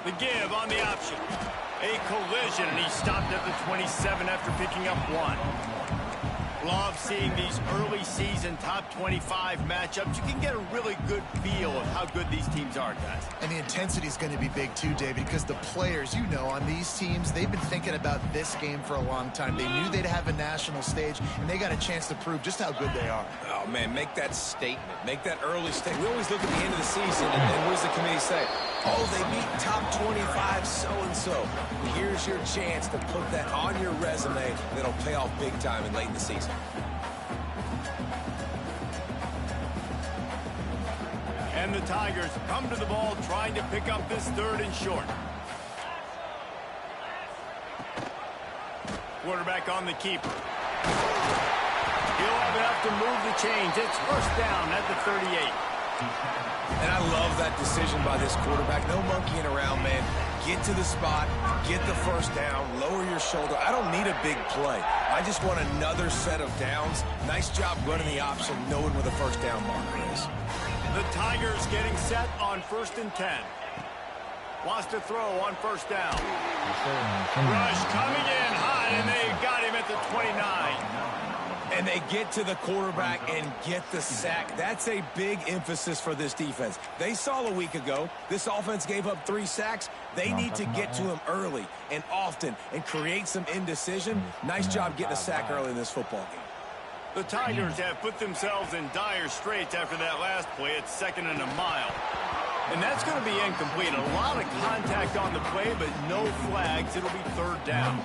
The give on the option. A collision, and he stopped at the 27 after picking up 1. Love seeing these early season top 25 matchups. You can get a really good feel of how good these teams are, guys. And the intensity is going to be big too, David, because the players, you know, on these teams, they've been thinking about this game for a long time. They knew they'd have a national stage, and they got a chance to prove just how good they are. Oh, man, make that statement. Make that early statement. We always look at the end of the season, and what does the committee say? Oh, they beat top 25 so-and-so. Here's your chance to put that on your resume that'll pay off big time and late in the season. And the Tigers come to the ball trying to pick up this 3rd and short. Quarterback on the keeper. He'll have enough to move the chains. It's 1st down at the 38. And I love that decision by this quarterback. No monkeying around, man. Get to the spot, get the 1st down, lower your shoulder. I don't need a big play. I just want another set of downs. Nice job running the option, knowing where the 1st down marker is. The Tigers getting set on 1st and 10. Wants to throw on 1st down. Rush coming in high, and they got him at the 29. And they get to the quarterback and get the sack. That's a big emphasis for this defense. They saw a week ago, this offense gave up 3 sacks. They need to get to him early and often and create some indecision. Nice job getting a sack early in this football game. The Tigers have put themselves in dire straits after that last play. It's 2nd and a mile. And that's going to be incomplete. A lot of contact on the play, but no flags. It'll be 3rd down.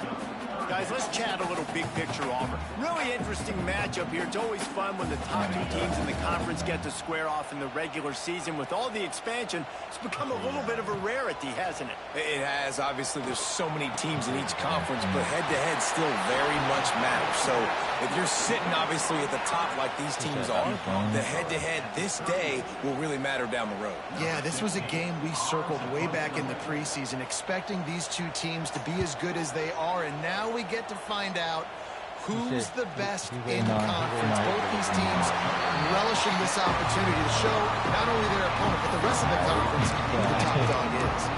Guys, let's chat a little big picture Auburn. Really interesting matchup here. It's always fun when the top 2 teams in the conference get to square off in the regular season. With all the expansion, it's become a little bit of a rarity, hasn't it? It has. Obviously, there's so many teams in each conference, but head-to-head still very much matters. So if you're sitting, obviously, at the top like these teams are, the head-to-head this day will really matter down the road. Yeah, this was a game we circled way back in the preseason, expecting these 2 teams to be as good as they are, and now we get to find out who's the best in conference. Both these teams relishing this opportunity to show not only their opponent, but the rest of the conference who the top dog is.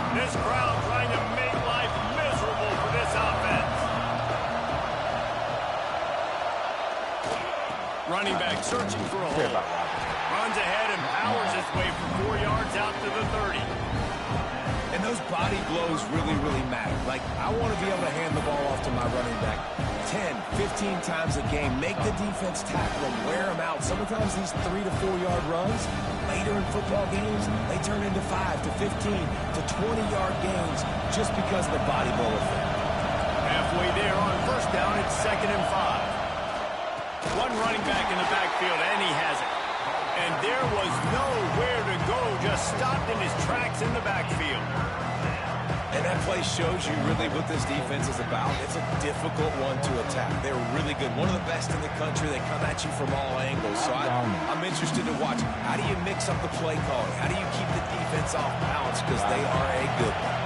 This crowd trying to make life miserable for this offense. Running back searching for a hole. Runs ahead and powers his way for 4 yards out to the 30. And those body blows really, really matter. Like, I want to be able to hand the ball off to my running back 10, 15 times a game. Make the defense tackle them, wear them out. Sometimes these 3 to 4 yard runs, later in football games, they turn into 5 to 15 to 20-yard gains just because of the body blow effect. Halfway there on 1st down, it's 2nd and 5. One running back in the backfield, and he has it. And there was nowhere to go, just stopped in his tracks in the backfield. And that play shows you really what this defense is about. It's a difficult one to attack. They're really good. One of the best in the country. They come at you from all angles. So I'm interested to watch. How do you mix up the play calling? How do you keep the defense off balance? Because they are a good one.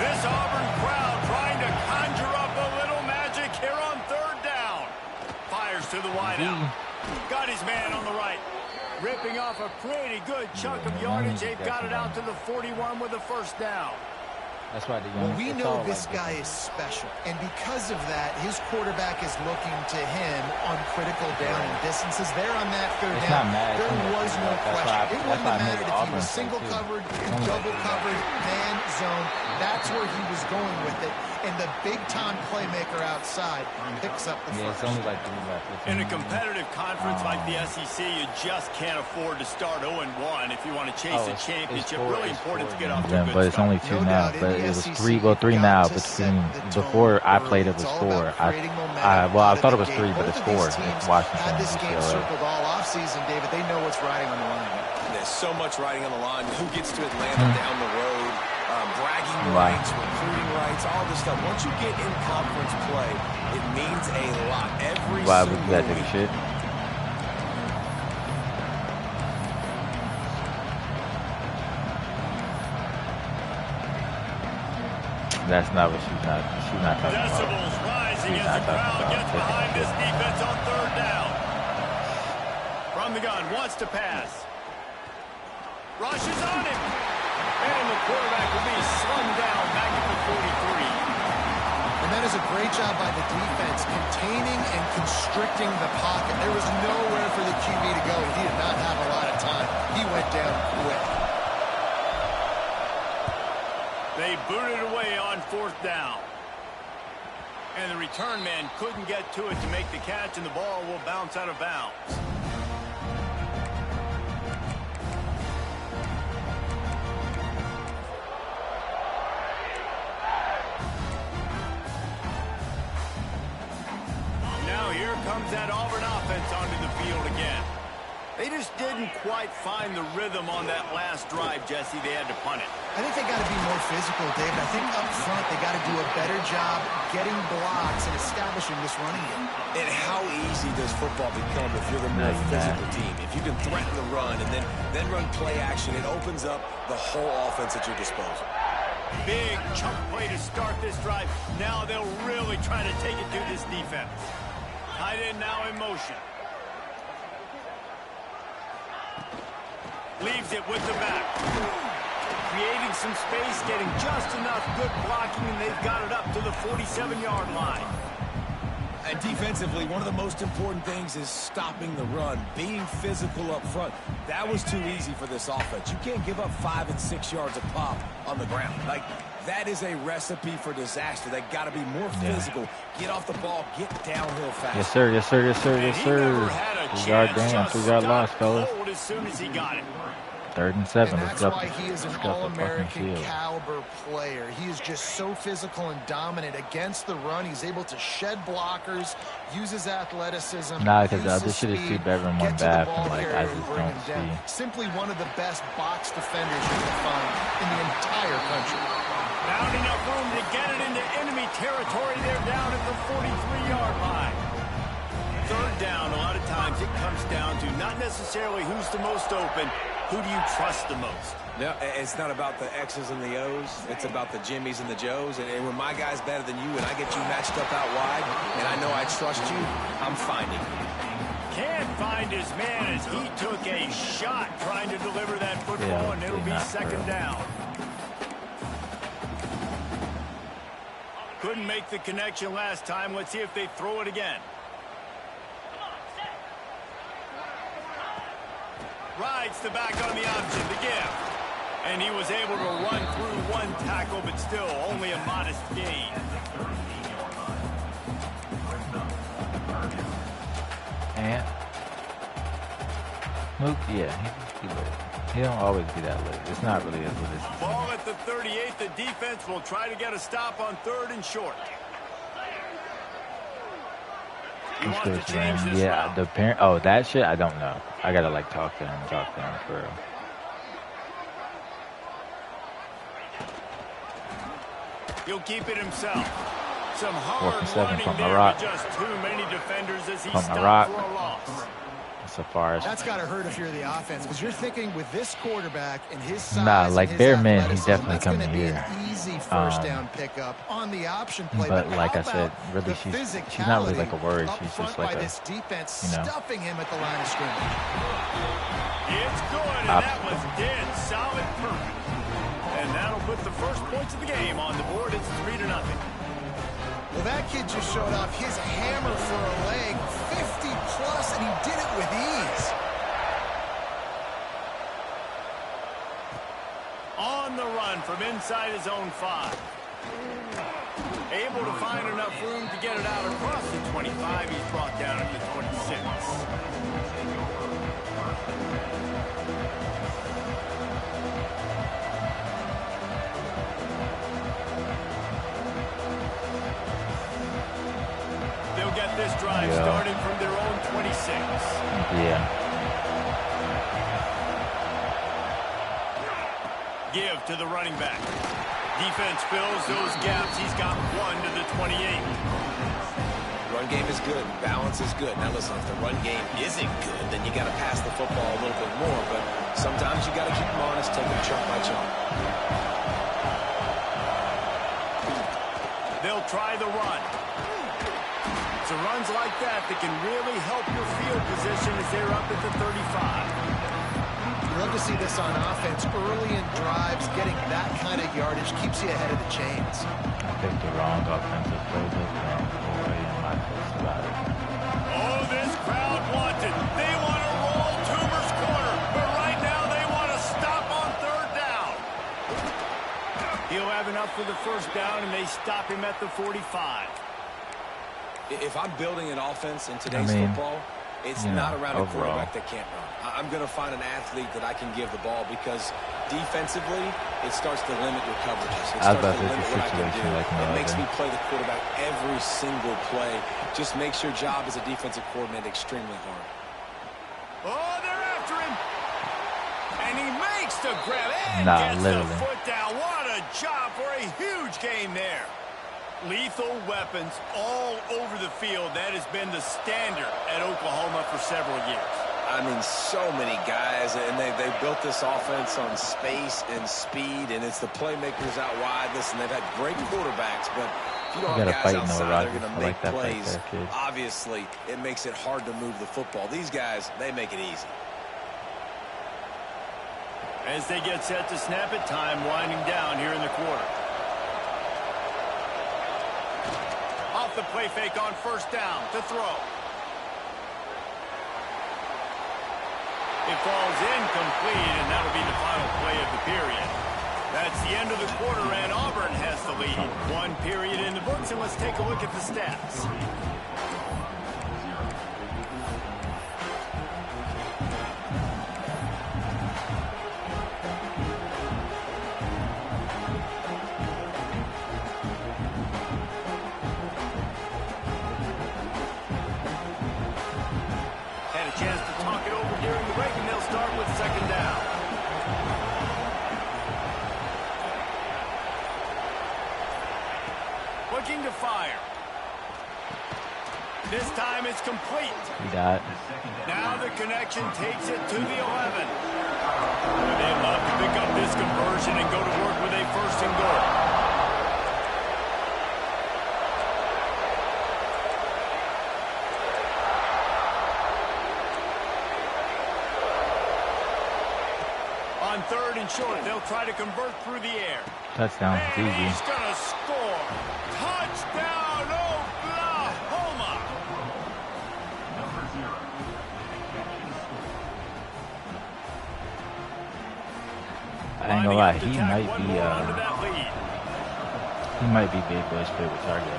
This Auburn crowd trying to conjure up a little magic here on 3rd down. Fires to the wideout. Got his man on the right. Ripping off a pretty good chunk of yardage. They've got it out to the 41 with a 1st down. That's why well, we know this guy is special, and because of that, his quarterback is looking to him on critical down and distances. There on that 3rd down, there was no question. It wouldn't have mattered if he was single covered, double covered, man, zone. That's where he was going with it, and the big-time playmaker outside picks up the first. It's only like 3 left. In a competitive conference like the SEC, you just can't afford to start 0-1 if you want to chase a championship. Really important to get off to a good start. But it's only 2 now. But it was 3. Well, 3 now. Before I played, it was 4. I thought it was 3, but it's 4. Washington. Had this game circled all offseason, David. They know what's riding on the line. There's so much riding on the line. Who gets to Atlanta down the road? Bragging rights, recruiting rights, all this stuff. Once you get in conference play, it means a lot. Every single week. Shit. That's not what she's not talking about. Decibels rising as the crowd gets behind this defense on third down. From the gun, wants to pass. Rushes on him. And the quarterback will be slung down back at the 43. And that is a great job by the defense, containing and constricting the pocket. There was nowhere for the QB to go. He did not have a lot of time. He went down quick. They booted away on fourth down. And the return man couldn't get to it to make the catch, and the ball will bounce out of bounds. Here comes that Auburn offense onto the field again. They just didn't quite find the rhythm on that last drive, Jesse. They had to punt it. I think they got to be more physical, David. I think up front they got to do a better job getting blocks and establishing this running game. And how easy does football become if you're the more physical team? If you can threaten the run and then run play action, it opens up the whole offense at your disposal. Big chunk play to start this drive. Now they'll really try to take it to this defense. Tight end now in motion. Leaves it with the back. Creating some space, getting just enough good blocking, and they've got it up to the 47-yard line. And defensively, one of the most important things is stopping the run, being physical up front. That was too easy for this offense. You can't give up 5 and 6 yards a pop on the ground. Like, that is a recipe for disaster. They got to be more physical. Get off the ball, get downhill fast. Yes, sir. Yes, sir. Yes, sir. Yes, sir. 3-yard gain, 3-yard loss, fellas. As soon as he got it. 3rd and 7. And that's why he is an all-American caliber player. He is just so physical and dominant against the run. He's able to shed blockers, uses athleticism. Nah, because this shit is too better than one bad, and like I just don't see. Simply one of the best box defenders you can find in the entire country. Not enough room to get it into enemy territory. They're down at the 43-yard line. Third down, a lot of times it comes down to not necessarily who's the most open, who do you trust the most? No, it's not about the X's and the O's. It's about the Jimmies and the Joes. And when my guy's better than you and I get you matched up out wide and I know I trust you, I'm finding you. Can't find his man as he took a shot trying to deliver that football, and it'll be second down. Couldn't make the connection last time. Let's see if they throw it again. Rides the back on the option, the give. And he was able to run through one tackle, but still only a modest gain. And Mook, yeah, he don't always be that lit. It's not really as lit as ball at the 38. The defense will try to get a stop on 3rd and short. Yeah, the parent. Oh, that shit. I don't know. I gotta like talk to him for real. He'll keep it himself. Some hard running from there, Iraq. but just too many defenders as he From stopped Iraq. for a loss. So far as that's got to hurt if you're the offense, because you're thinking with this quarterback and his size. Nah, like his bare men, he's definitely coming here. An easy first down pickup on the option play. But like I said, really, she's not really like a word. She's just like a, defense, you know, stuffing him at the line of scrimmage. It's good, and that was dead solid, perfect. And that'll put the first points of the game on the board. It's 3-0. Well, that kid just showed off his hammer for a leg, 50-plus, and he did it with ease. On the run from inside his own 5. Able to find enough room to get it out across the 25. He's brought down at the 26. They'll get this drive started from their own 26. Yeah. Give to the running back. Defense fills those gaps. He's got 1 to the 28. Run game is good. Balance is good. Now listen, if the run game isn't good, then you got to pass the football a little bit more. But sometimes you got to keep them honest, take them chunk by chunk. they'll try the run. So runs like that can really help your field position as they're up at the 35. You love to see this on offense. Early in drives, getting that kind of yardage keeps you ahead of the chains. I picked the wrong offensive playbook, man. Boy, am I pissed about it. Oh, this crowd wants it. They want to roll Toomer's corner, but right now they want to stop on third down. He'll have enough for the first down, and they stop him at the 45. If I'm building an offense in today's football, it's not around a quarterback that can't run. I'm going to find an athlete that I can give the ball because defensively, it starts to limit your coverages. It starts to limit what I can do. It makes me play the quarterback every single play. Just makes your job as a defensive coordinator extremely hard. Oh, they're after him. And he makes the grab and gets the foot down. What a job for a huge gain there. Lethal weapons all over the field. That has been the standard at Oklahoma for several years. I mean, so many guys, and they built this offense on space and speed, and it's the playmakers out wide. Listen, they've had great quarterbacks, but if you don't have guys outside, they're going to make plays. Obviously, it makes it hard to move the football. These guys, they make it easy. As they get set to snap it, time winding down here in the quarter. Off the play fake on first down to throw. It falls incomplete, and that'll be the final play of the period. That's the end of the quarter, and Auburn has the lead. One period in the books, and let's take a look at the stats. Looking to fire. This time it's complete. Now the connection takes it to the 11. They'd love to pick up this conversion and go to work with a first and goal. On third and short, they'll try to convert through the air. Touchdown, easy. He's going to score. Touchdown, Oklahoma! I ain't gonna lie, he might be Big Boy's favorite target.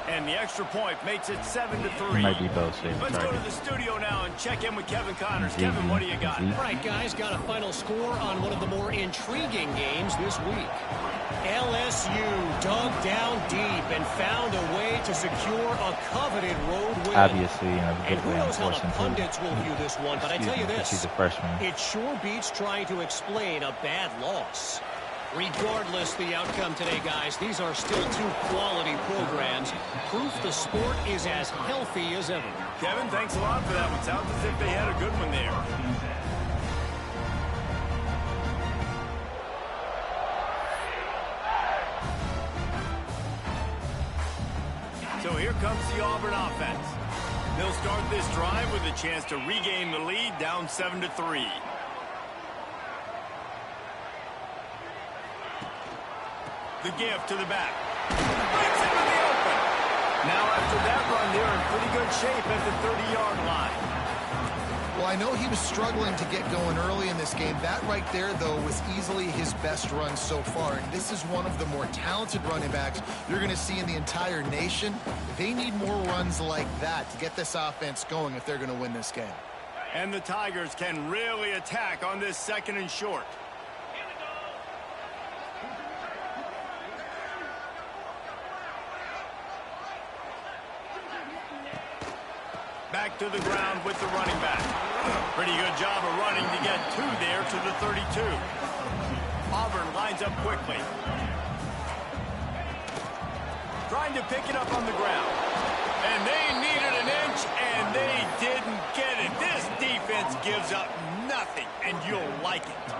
And the extra point makes it 7-3. He might be both favorite Let's target. go to the studio now and check in with Kevin Connors. Kevin, what do you got? All right, guys, got a final score on one of the more intriguing games this week. LSU dug down deep and found a way to secure a coveted road win. Obviously, you know, and who knows how the pundits will view this one, but I tell you this, he's a freshman. It sure beats trying to explain a bad loss. Regardless the outcome today, guys, these are still two quality programs. Proof the sport is as healthy as ever. Kevin, thanks a lot for that one. Sounds as if they had a good one there. So here comes the Auburn offense. They'll start this drive with a chance to regain the lead, down 7-3. The gift to the back. Breaks into the open. Now after that run, they're in pretty good shape at the 30-yard line. Well, I know he was struggling to get going early in this game. That right there, though, was easily his best run so far. And this is one of the more talented running backs you're going to see in the entire nation. They need more runs like that to get this offense going if they're going to win this game. And the Tigers can really attack on this second and short. Back to the ground with the running back. Pretty good job of running to get two there to the 32. Auburn lines up quickly. Trying to pick it up on the ground. And they needed an inch, and they didn't get it. This defense gives up nothing, and you'll like it.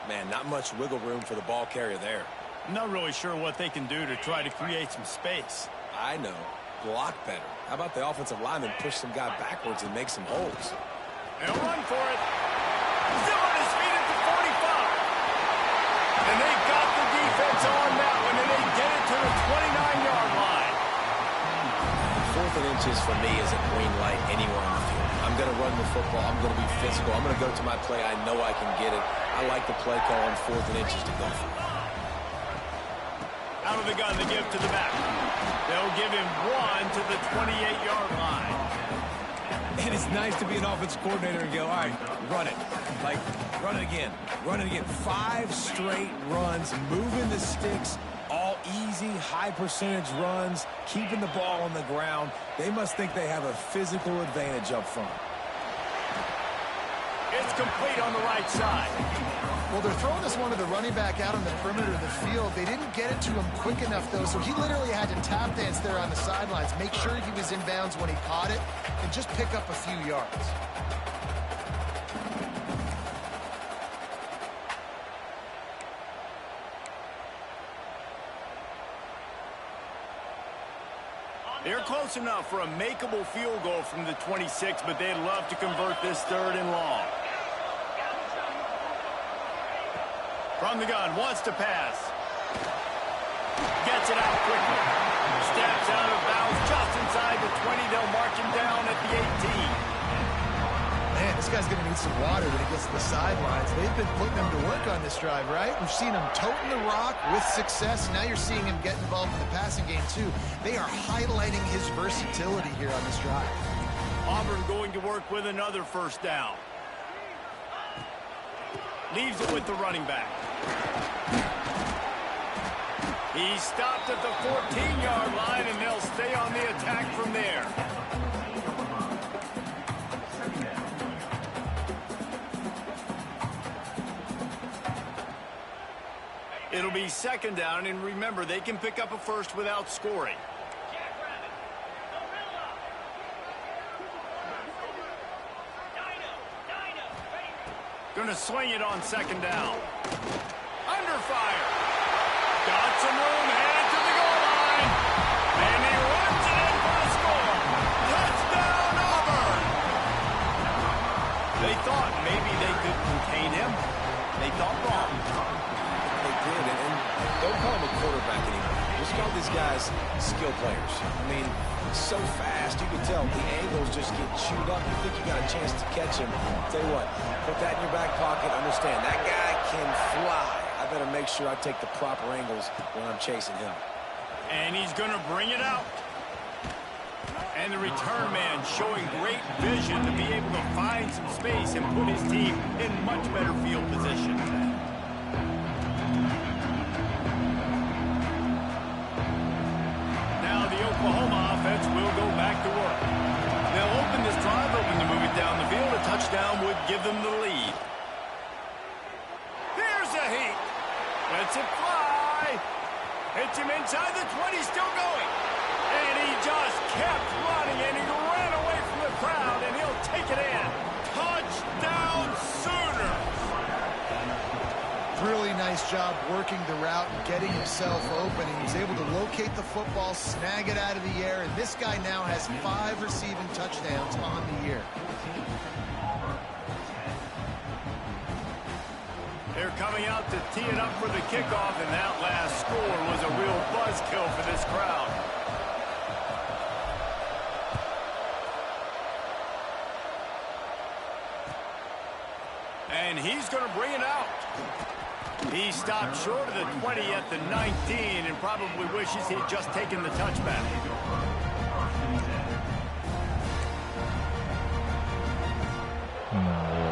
Man, not much wiggle room for the ball carrier there. I'm not really sure what they can do to try to create some space. I know. Block better. How about the offensive lineman push some guy backwards and make some holes? They'll run for it. Still on his feet at the 45. And they got the defense on that one, and they get it to the 29-yard line. 4th and inches for me is a green light anywhere on the field. I'm going to run the football. I'm going to be physical. I'm going to go to my play. I know I can get it. I like the play call on 4th and inches to go for it. Out of the gun, they give to the back. They'll give him 1 to the 28-yard line. And it's nice to be an offensive coordinator and go, all right, run it. Like, run it again. Run it again. 5 straight runs, moving the sticks, all easy, high-percentage runs, keeping the ball on the ground. They must think they have a physical advantage up front. It's complete on the right side. Well, they're throwing this one to the running back out on the perimeter of the field. They didn't get it to him quick enough, though, so he literally had to tap dance there on the sidelines, make sure he was in bounds when he caught it, and just pick up a few yards. They're close enough for a makeable field goal from the 26, but they'd love to convert this 3rd and long. From the gun, wants to pass. Gets it out quickly. Steps out of bounds just inside the 20. They'll mark him down at the 18. Man, this guy's going to need some water when he gets to the sidelines. They've been putting him to work on this drive, right? We've seen him toting the rock with success. Now you're seeing him get involved in the passing game, too. They are highlighting his versatility here on this drive. Auburn going to work with another 1st down. Leaves it with the running back. He's stopped at the 14-yard line, and they'll stay on the attack from there. It'll be 2nd down, and remember, they can pick up a 1st without scoring. Gonna swing it on 2nd down. Under fire. Got some room, headed to the goal line. And he runs it in for a score. Touchdown, Auburn. They thought maybe they could contain him. They thought wrong. They did, and don't call him a quarterback anymore. Just call these guys skill players. I mean, so fast, you can tell the angles just get chewed up. You think you got a chance to catch him. Tell you what, put that in your back pocket. Understand, that guy can fly. I better make sure I take the proper angles when I'm chasing him. And he's going to bring it out. And the return man showing great vision to be able to find some space and put his team in much better field position. Oklahoma offense will go back to work. They'll open this drive, hoping to move it down the field. A touchdown would give them the lead. Here's a heat. Lets it fly. Hits him inside the 20, still going. And he just kept running, and he ran away from the crowd, and he'll take it in. Touchdown, Sooners. Really nice job working the route and getting himself open. He was able to locate the football, snag it out of the air, and this guy now has 5 receiving touchdowns on the year. They're coming out to tee it up for the kickoff, and that last score was a real buzzkill for this crowd. And he's going to bring it out. He stopped short of the 20 at the 19 and probably wishes he'd just taken the touchback.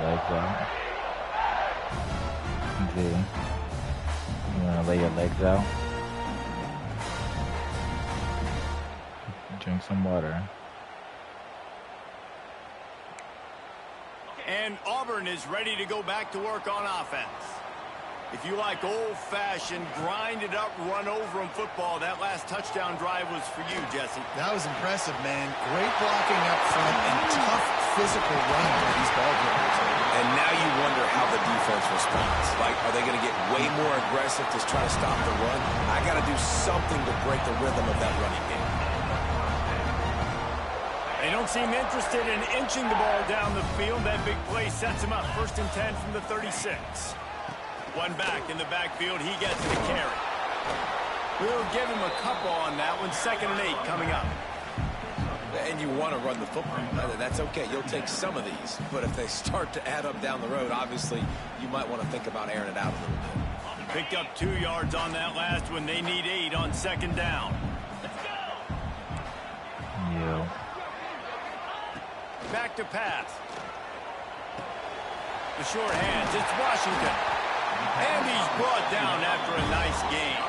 Like that. You want to lay your legs out? Drink some water. And Auburn is ready to go back to work on offense. If you like old-fashioned, grinded-up, run-over-'em football, that last touchdown drive was for you, Jesse. That was impressive, man. Great blocking up front and tough physical running by these ball players. And now you wonder how the defense responds. Like, are they going to get way more aggressive to try to stop the run? I got to do something to break the rhythm of that running game. They don't seem interested in inching the ball down the field. That big play sets him up. 1st and 10 from the 36. One back in the backfield. He gets the carry. We'll give him a couple on that one. 2nd and 8 coming up. And you want to run the football. That's okay. You'll take some of these. But if they start to add up down the road, obviously, you might want to think about airing it out a little bit. Picked up 2 yards on that last one. They need 8 on 2nd down. Let's go. Yeah. Back to pass. The short hands. It's Washington. And he's brought down after a nice gain.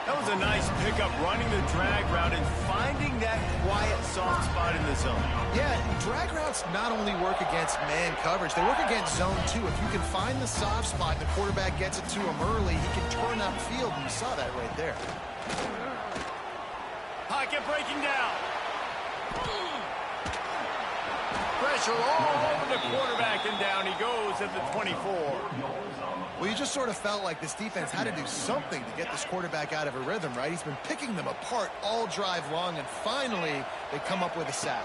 That was a nice pickup, running the drag route and finding that quiet, soft spot in the zone. Yeah, drag routes not only work against man coverage, they work against zone too. If you can find the soft spot and the quarterback gets it to him early, he can turn upfield, and you saw that right there. Pocket breaking down. Pressure all over the quarterback, and down he goes at the 24. Well, you just sort of felt like this defense had to do something to get this quarterback out of a rhythm, right? He's been picking them apart all drive long, and finally they come up with a sack.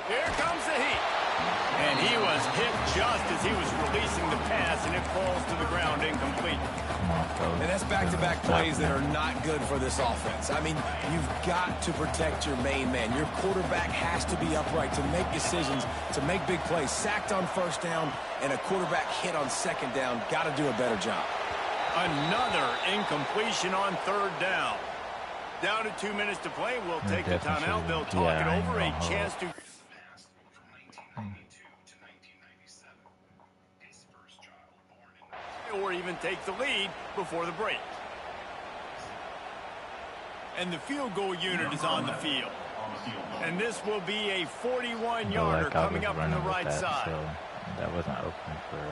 Here comes the heat. And he was hit just as he was releasing the pass, and it falls to the ground incomplete. And that's back-to-back plays that are not good for this offense. I mean, you've got to protect your main man. Your quarterback has to be upright to make decisions, to make big plays. Sacked on 1st down and a quarterback hit on 2nd down. Got to do a better job. Another incompletion on 3rd down. Down to 2 minutes to play. We'll take the timeout. They'll talk it over. A chance to... or even take the lead before the break. And the field goal unit is on the field. And this will be a 41-yarder coming up from the right side. So that wasn't open for...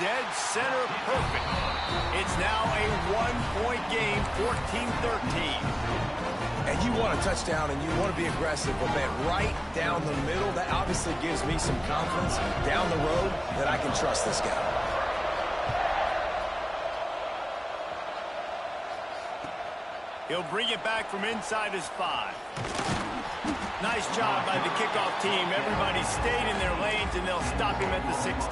Dead center perfect. It's now a 1-point game, 14-13. And you want a touchdown and you want to be aggressive, but man, right down the middle, that obviously gives me some confidence down the road that I can trust this guy. He'll bring it back from inside his 5. Nice job by the kickoff team. Everybody stayed in their lanes, and they'll stop him at the 16.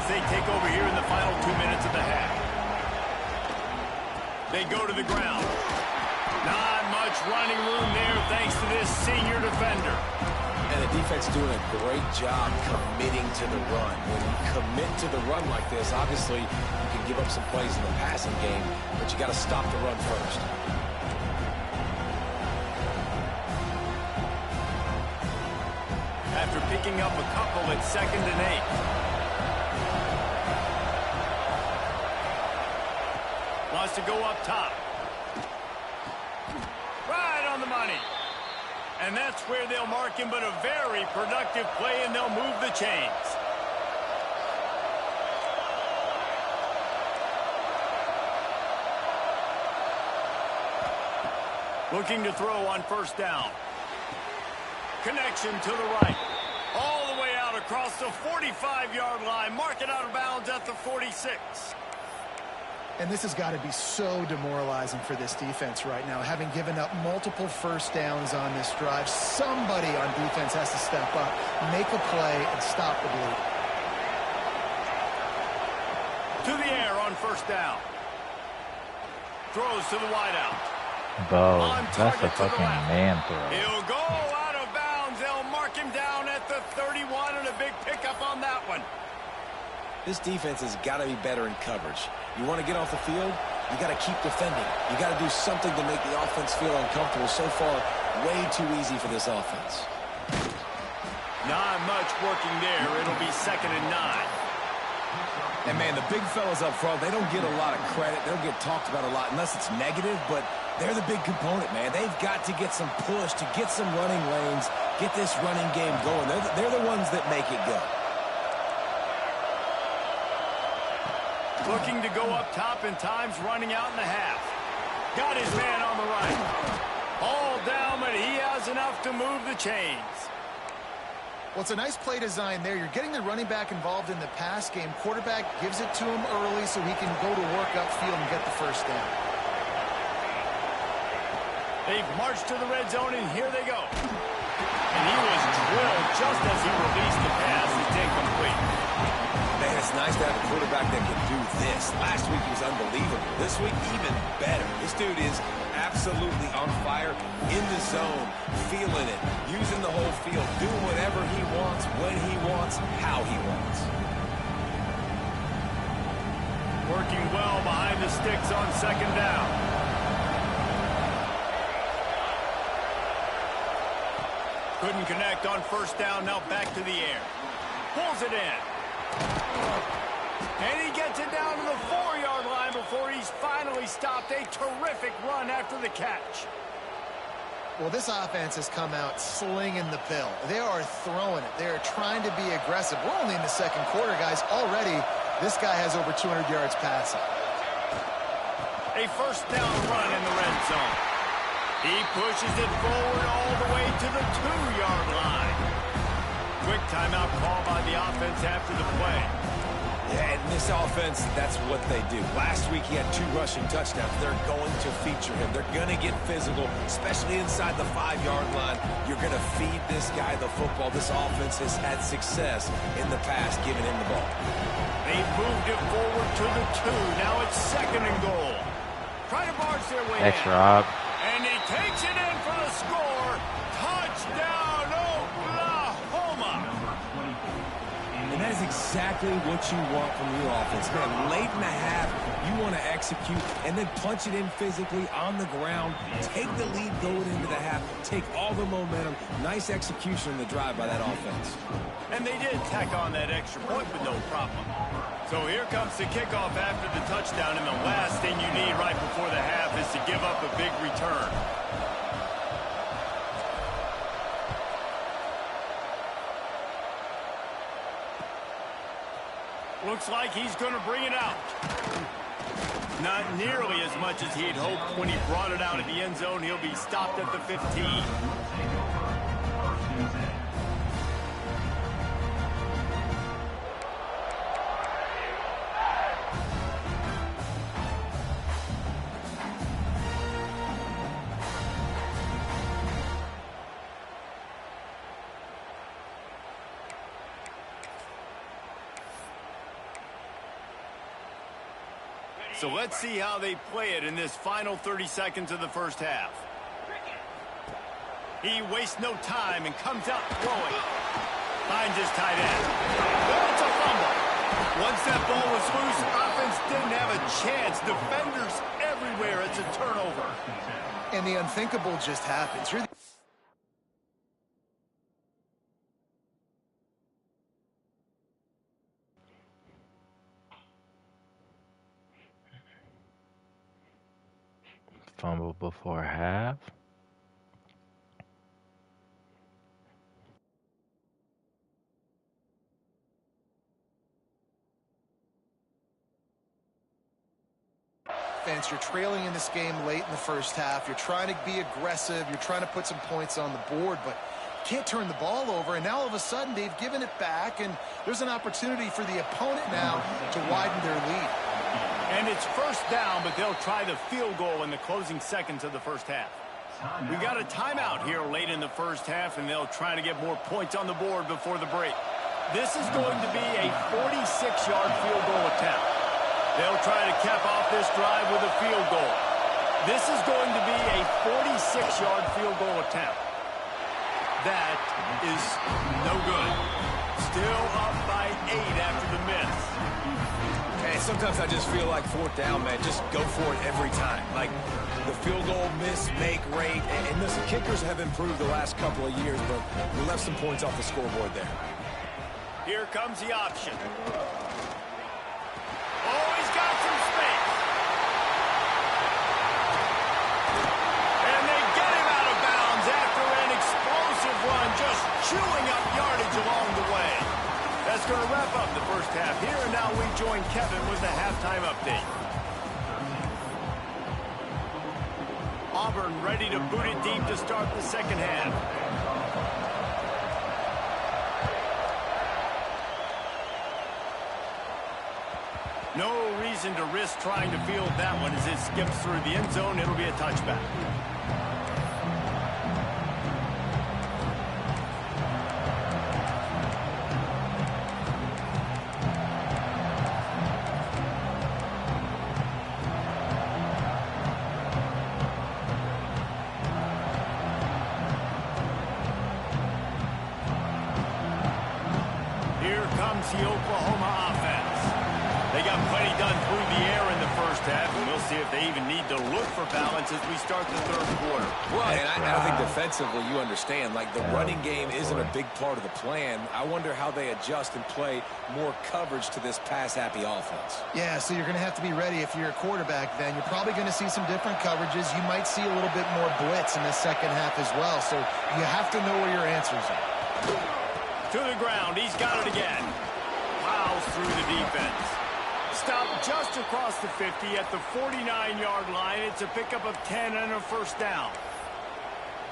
They take over here in the final 2 minutes of the half. They go to the ground. Not much running room there thanks to this senior defender. And the defense doing a great job committing to the run. When you commit to the run like this, obviously you can give up some plays in the passing game, but you got to stop the run first. After picking up a couple at 2nd and 8. Wants to go up top. Right on the money. And that's where they'll mark him, but a very productive play, and they'll move the chains. Looking to throw on 1st down. Connection to the right. All the way out across the 45-yard line. Mark it out of bounds at the 46. And this has got to be so demoralizing for this defense right now. Having given up multiple 1st downs on this drive, somebody on defense has to step up, make a play, and stop the bleed. To the air on 1st down. Throws to the wideout. Bo, that's a fucking man throw. He'll go out of bounds. They'll mark him down at the 31, and a big pickup on that one. This defense has got to be better in coverage. You want to get off the field, you got to keep defending. You got to do something to make the offense feel uncomfortable. So far, way too easy for this offense. Not much working there. It'll be 2nd and 9. And, man, the big fellas up front, they don't get a lot of credit. They don't get talked about a lot unless it's negative, but they're the big component, man. They've got to get some push, to get some running lanes, get this running game going. They're the ones that make it go. Looking to go up top, and time's running out in the half. Got his man on the right. All down, but he has enough to move the chains. Well, it's a nice play design there. You're getting the running back involved in the pass game. Quarterback gives it to him early so he can go to work upfield and get the first down. They've marched to the red zone, and here they go. And he was drilled just as he released the pass. It's incomplete. Man, it's nice to have a quarterback that can do this. Last week he was unbelievable. This week, even better. This dude is absolutely on fire, in the zone, feeling it, using the whole field, doing whatever he wants, when he wants, how he wants. Working well behind the sticks on 2nd down. Couldn't connect on 1st down. Now back to the air. Pulls it in. And he gets it down to the 4-yard line before he's finally stopped. A terrific run after the catch. Well, this offense has come out slinging the pill. They are throwing it. They are trying to be aggressive. We're only in the 2nd quarter, guys. Already, this guy has over 200 yards passing. A 1st down run in the red zone. He pushes it forward all the way to the 2-yard line. Quick timeout call by the offense after the play. Yeah, and this offense, that's what they do. Last week he had 2 rushing touchdowns. They're going to feature him. They're going to get physical, especially inside the 5-yard line. You're going to feed this guy the football. This offense has had success in the past giving him the ball. They moved it forward to the 2. Now it's 2nd and goal. Trying to barge their way Thanks, Rob. And he takes it in for the score. Touchdown, Oklahoma. And that is exactly what you want from your offense. Man, late in the half, you want to execute and then punch it in physically on the ground. Take the lead going into the half. Take all the momentum. Nice execution in the drive by that offense. And they did tack on that extra point with no problem. So here comes the kickoff after the touchdown, and the last thing you need right before the half is to give up a big return. Looks like he's going to bring it out. Not nearly as much as he'd hoped when he brought it out of the end zone. He'll be stopped at the 15. So let's see how they play it in this final 30 seconds of the first half. He wastes no time and comes out throwing. Finds his tight end. It's a fumble. Once that ball was loose, offense didn't have a chance. Defenders everywhere. It's a turnover. And the unthinkable just happens. Fumble before half. You're trailing in this game late in the first half. You're trying to be aggressive. You're trying to put some points on the board, but can't turn the ball over. And now all of a sudden they've given it back, and there's an opportunity for the opponent now to widen their lead. And it's 1st down, but they'll try the field goal in the closing seconds of the first half. We got a timeout here late in the first half, and they'll try to get more points on the board before the break. This is going to be a 46-yard field goal attempt. They'll try to cap off this drive with a field goal. This is going to be a 46-yard field goal attempt. That is no good. Still up by 8 after the miss. And sometimes I just feel like fourth down, man, just go for it every time. Like the field goal miss-make rate. And listen, kickers have improved the last couple of years, but we left some points off the scoreboard there. Here comes the option. Oh, he's got some space. And they get him out of bounds after an explosive run, just chewing up yardage along the way. That's going to wrap up the first half here, and now we join Kevin with the halftime update. Auburn ready to boot it deep to start the second half. No reason to risk trying to field that one as it skips through the end zone. It'll be a touchback. Here comes the Oklahoma offense. They got plenty done through the air in the first half, and we'll see if they even need to look for balance as we start the third quarter. Well, and I think defensively, you understand, like the running game isn't a big part of the plan. I wonder how they adjust and play more coverage to this pass-happy offense. Yeah, so you're going to have to be ready if you're a quarterback then. You're probably going to see some different coverages. You might see a little bit more blitz in the second half as well, so you have to know where your answers are. To the ground, he's got it again. Plows through the defense. Stopped just across the 50 at the 49-yard line. It's a pickup of 10 and a first down.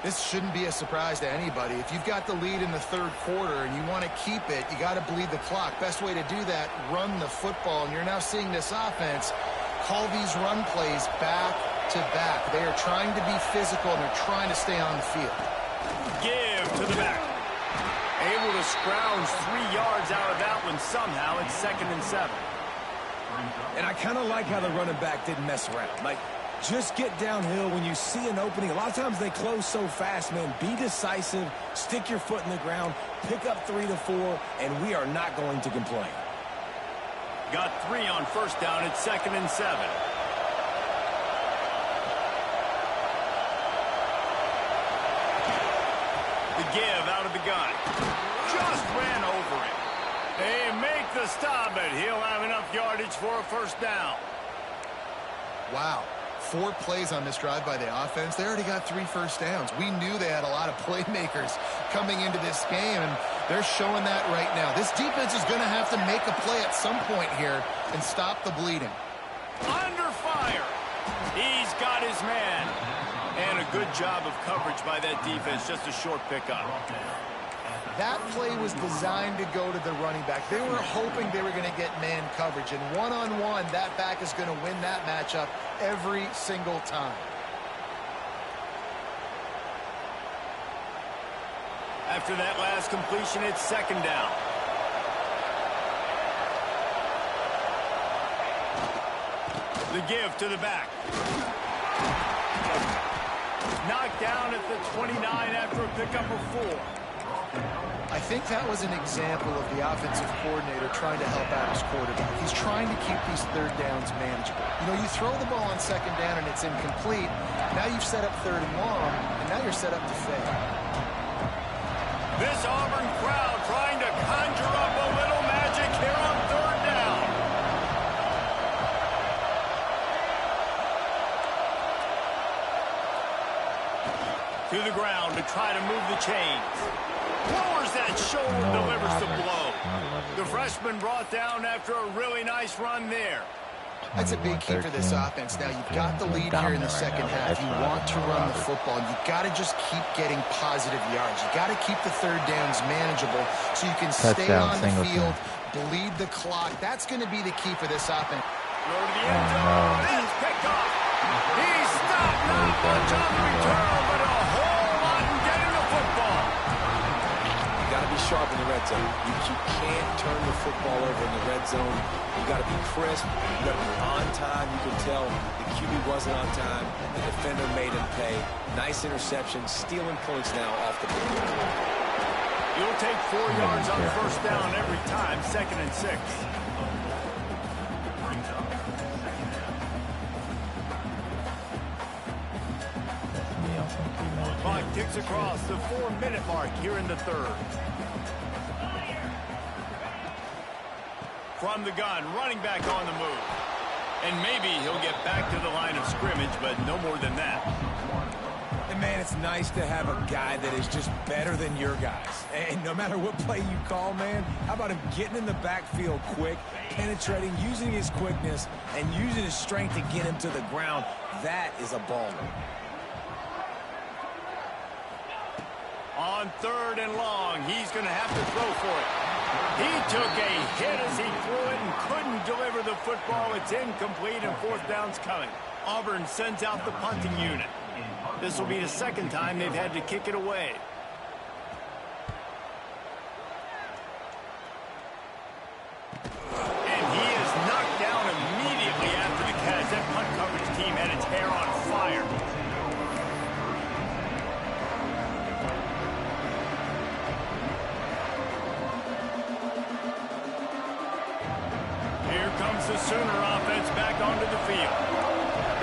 This shouldn't be a surprise to anybody. If you've got the lead in the third quarter and you want to keep it, you got to bleed the clock. Best way to do that, run the football. And you're now seeing this offense call these run plays back to back. They are trying to be physical and they're trying to stay on the field. Give to the back. Able to scrounge 3 yards out of that one somehow. It's 2nd and 7. And I kind of like how the running back didn't mess around. Like, just get downhill when you see an opening. A lot of times they close so fast, man. Be decisive, stick your foot in the ground, pick up 3 to 4, and we are not going to complain. Got 3 on first down. It's 2nd and 7. The give out of the gun. Just ran over it. They make the stop, but he'll have enough yardage for a first down. Wow. 4 plays on this drive by the offense. They already got 3 first downs. We knew they had a lot of playmakers coming into this game, and they're showing that right now. This defense is going to have to make a play at some point here and stop the bleeding. Under fire. He's got his man. And a good job of coverage by that defense. Just a short pickup. That play was designed to go to the running back. They were hoping they were going to get man coverage. And one-on-one, that back is going to win that matchup every single time. After that last completion, it's 2nd down. The give to the back. Knocked down at the 29 after a pickup of 4. I think that was an example of the offensive coordinator trying to help out his quarterback. He's trying to keep these third downs manageable. You know, you throw the ball on 2nd down and it's incomplete. Now you've set up 3rd and long, and now you're set up to fail. This Auburn crowd trying to conjure up a little magic here on 3rd down. To the ground to try to move the chains. Lowers that shoulder, delivers the blow. The freshman brought down after a really nice run there. That's a big key for this offense. Now, you've got the lead here in the second half. You want to run the football. You've got to just keep getting positive yards. You've got to keep the third downs manageable so you can stay on the field, bleed the clock. That's going to be the key for this offense. Go to the end zone. It's picked off. He's stopped. Not much on the return, but a whole lot in getting the football. Got to be sharp in the red zone. You can't turn the football over in the red zone. You got to be crisp. You got to be on time. You can tell the QB wasn't on time. The defender made him pay. Nice interception, stealing points now off the board. You'll take 4 yards on first down every time. 2nd and 6. ticks across the 4-minute mark here in the third. From the gun, running back on the move. And maybe he'll get back to the line of scrimmage, but no more than that. And, man, it's nice to have a guy that is just better than your guys. And no matter what play you call, man, how about him getting in the backfield quick, penetrating, using his quickness, and using his strength to get him to the ground. That is a baller. On 3rd and long, he's going to have to throw for it. He took a hit as he threw it and couldn't deliver the football. It's incomplete and 4th down's coming. Auburn sends out the punting unit. This will be the 2nd time they've had to kick it away. And he is knocked down immediately after the catch. That punt coverage team had its hair on fire. Here comes the Sooner offense back onto the field.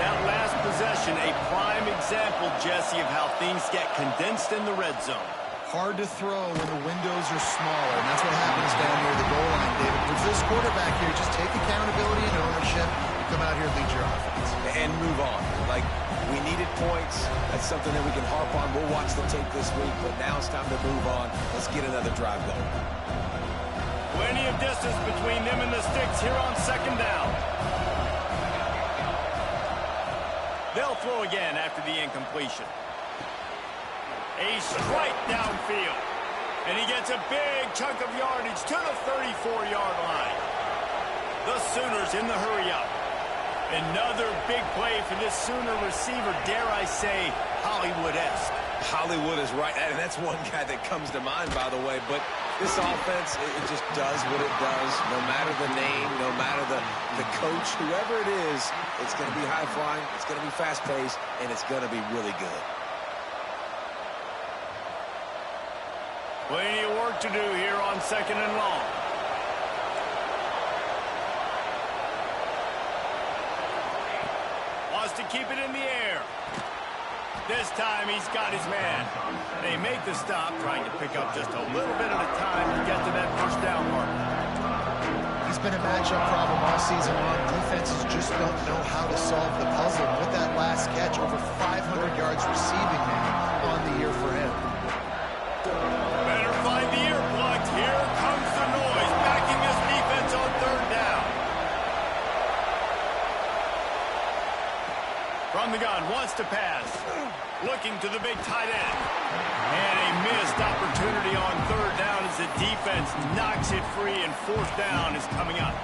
That last possession, a prime example, Jesse, of how things get condensed in the red zone. Hard to throw when the windows are smaller, and that's what happens down near the goal line, David. For this quarterback here, just take accountability and ownership, come out here and lead your offense. And move on. Like, we needed points. That's something that we can harp on. We'll watch the tape this week, but now it's time to move on. Let's get another drive going. Plenty of distance between them and the sticks here on 2nd down. They'll throw again after the incompletion. A strike downfield. And he gets a big chunk of yardage to the 34-yard line. The Sooners in the hurry-up. Another big play for this Sooner receiver, dare I say, Hollywood-esque. Hollywood is right, and that's one guy that comes to mind, by the way. But this offense, it just does what it does. No matter the name, no matter the coach, whoever it is, it's going to be high-flying, it's going to be fast-paced, and it's going to be really good. Plenty of work to do here on 2nd and long. Wants to keep it in the air. This time he's got his man. They make the stop, trying to pick up just a little bit at a time to get to that 1st down mark. He's been a matchup problem all season long. Defenses just don't know how to solve the puzzle. And with that last catch, over 500 yards receiving now on the year for him. Better find the earplugs. Here comes the noise, backing this defense on 3rd down. From the gun, wants to pass. Looking to the big tight end. And a missed opportunity on 3rd down as the defense knocks it free, and 4th down is coming up.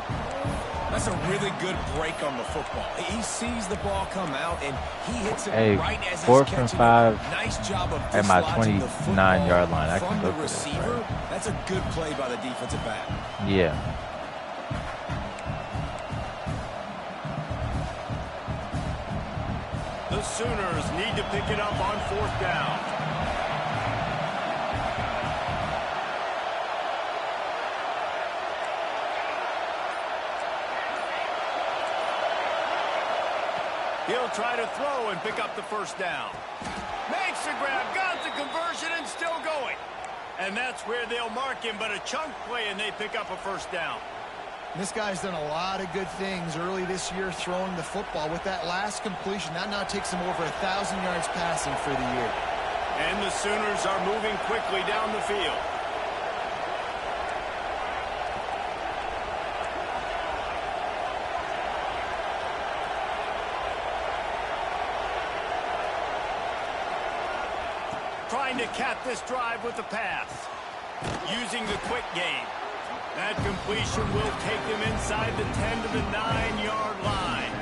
That's a really good break on the football. He sees the ball come out, and he hits it right as he's 4th and 5 nice job of at my 29-yard line. I can go for this, receiver. right? That's a good play by the defensive back. Yeah. The Sooners need to pick it up on 4th down. He'll try to throw and pick up the 1st down. Makes the grab, got the conversion, and still going. And that's where they'll mark him, but a chunk play, and they pick up a 1st down. This guy's done a lot of good things early this year throwing the football. With that last completion, that now takes him over 1,000 yards passing for the year. And the Sooners are moving quickly down the field. Trying to cap this drive with the pass. Using the quick game. That completion will take them inside the 10 to the 9-yard line.